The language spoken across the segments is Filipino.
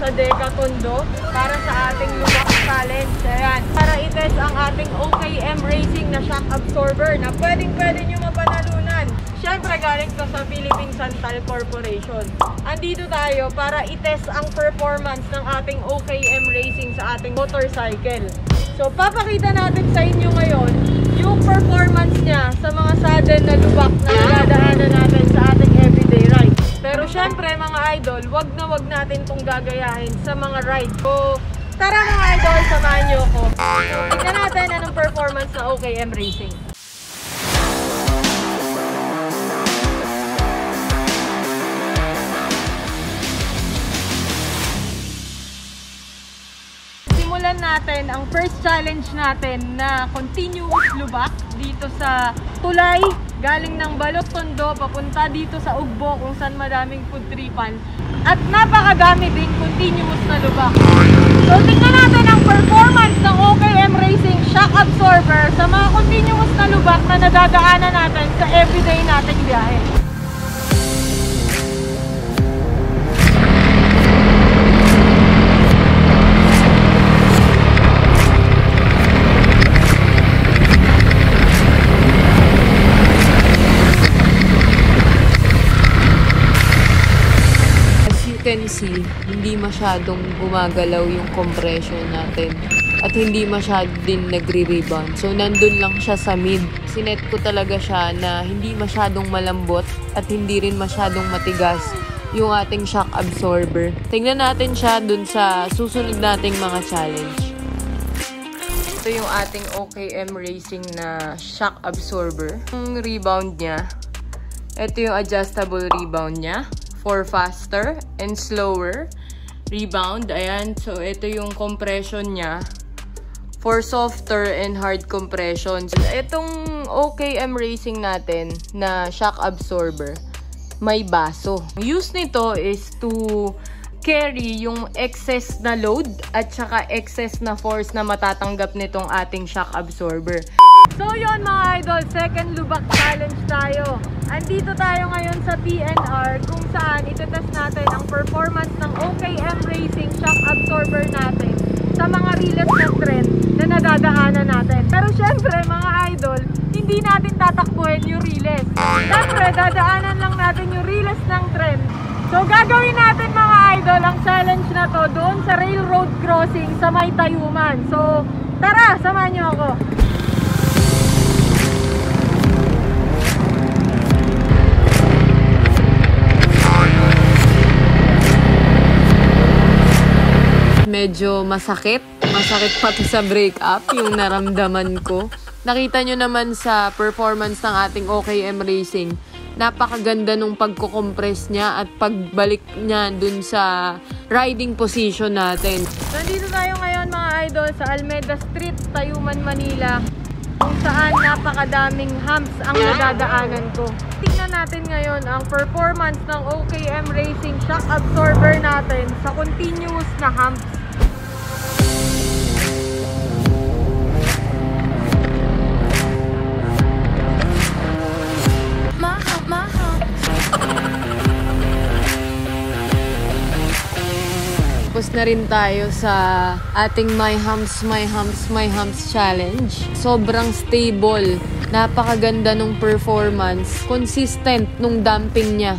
sa Decatondo para sa ating lubak challenge. Ayan, para itest ang ating OKM Racing na shock absorber na pwede nyo mapanalunan. Siyempre galing to sa Philippine Santal Corporation. Andito tayo para itest ang performance ng ating OKM Racing sa ating motorcycle. So papakita natin sa inyo ngayon yung performance niya sa mga sudden na lubak na nadadaanan natin sa ating everyday ride. Pero syempre mga idol, wag natin itong gagayahin sa mga ride. So tara mga idol, samahan nyo ako. Tignan natin anong performance na OKM Racing. Simulan natin ang first challenge natin na continuous lubak dito sa tulay galing ng Balot-Tondo papunta dito sa Ugbo kung saan madaming food tripan at napakadami ding continuous na lubak. So tingnan natin ang performance ng OKM Racing shock absorber sa mga continuous na lubak na nadadaanan natin sa everyday nating biyahe. Can see, hindi masyadong gumagalaw yung compression natin at hindi masyado din nagre-rebound. So, nandun lang siya sa mid. Sinet ko talaga siya na hindi masyadong malambot at hindi rin masyadong matigas yung ating shock absorber. Tingnan natin siya dun sa susunod nating mga challenge. Ito yung ating OKM Racing na shock absorber. Yung rebound niya, ito yung adjustable rebound niya. For faster and slower rebound. Ayan, so ito yung compression niya for softer and hard compression. So, itong OKM Racing natin na shock absorber, may baso. Use nito is to carry yung excess na load at saka excess na force na matatanggap nitong ating shock absorber. So yun mga idol, second lubak challenge tayo. Andito tayo ngayon sa PNR kung saan itetest natin ang performance ng OKM Racing shock absorber natin sa mga relays ng trend na nadadaanan natin. Pero syempre mga idol, hindi natin tatakbuhin yung relays. Syempre dadaanan lang natin yung relays ng trend. So gagawin natin mga idol ang challenge na to doon sa railroad crossing sa May Tayuman. So tara, samahan nyo ako. Medyo masakit pati sa break-up yung naramdaman ko. Nakita nyo naman sa performance ng ating OKM Racing, napakaganda nung pagkukompress niya at pagbalik niya dun sa riding position natin. Nandito tayo ngayon mga idol sa Almeda Street, Tayuman, Manila, kung saan napakadaming humps ang nadadaanan ko. Tingnan natin ngayon ang performance ng OKM Racing shock absorber natin sa continuous na humps. Tapos na rin tayo sa ating My Humps challenge. Sobrang stable. Napakaganda nung performance. Consistent nung damping niya.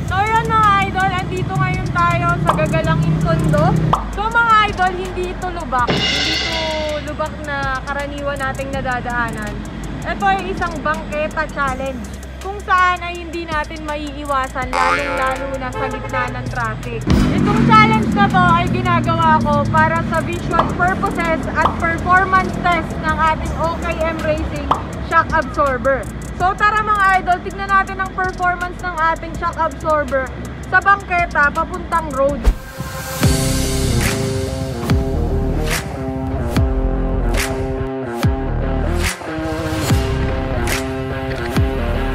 So yun mga idol, andito ngayon tayo sa Gagalangin Tondo. So mga idol, hindi ito lubak. Hindi ito lubak na karaniwan nating nadadaanan. Ito ay isang bangketa challenge, kung saan ay hindi natin maiiwasan lalong-lalo na sa gitna ng traffic. Itong challenge na to ay ginagawa ko para sa visual purposes at performance test ng ating OKM Racing shock absorber. So tara mga idol, tignan natin ang performance ng ating shock absorber sa bangketa papuntang road.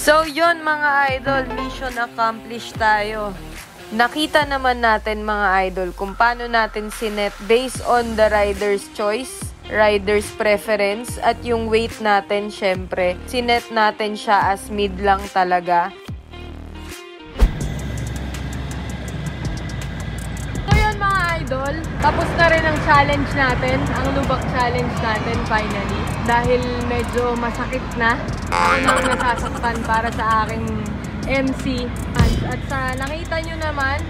So yun mga idol, mission accomplished tayo. Nakita naman natin mga idol kung paano natin sinet based on the rider's choice, rider's preference, at yung weight natin syempre. Sinet natin siya as mid lang talaga. Tapos na rin ang challenge natin, ang lubak challenge natin finally. Dahil medyo masakit na. Ako nang nasasaktan para sa aking MC. At sa nakita nyo naman,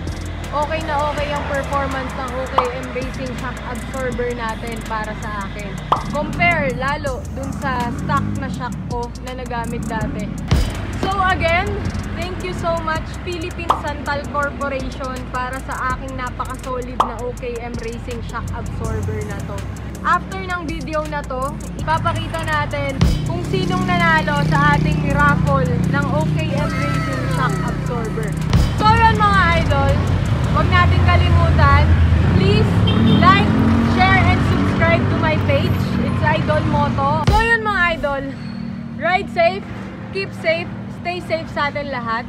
okay na okay ang performance ng OKM Racing Shock Absorber natin para sa akin. Compare lalo dun sa stock na shock ko na nagamit dati. So again, thank you so much Philippine Santal Corporation para sa aking napaka-solid na OKM Racing Shock Absorber na to. After ng video na to, ipapakita natin kung sinong nanalo sa ating raffle ng OKM Racing Shock Absorber. So yun mga idol, huwag natin kalimutan, please like, share, and subscribe to my page. It's Idol Moto. So yun mga idol, ride safe, keep safe, stay safe sa atin lahat.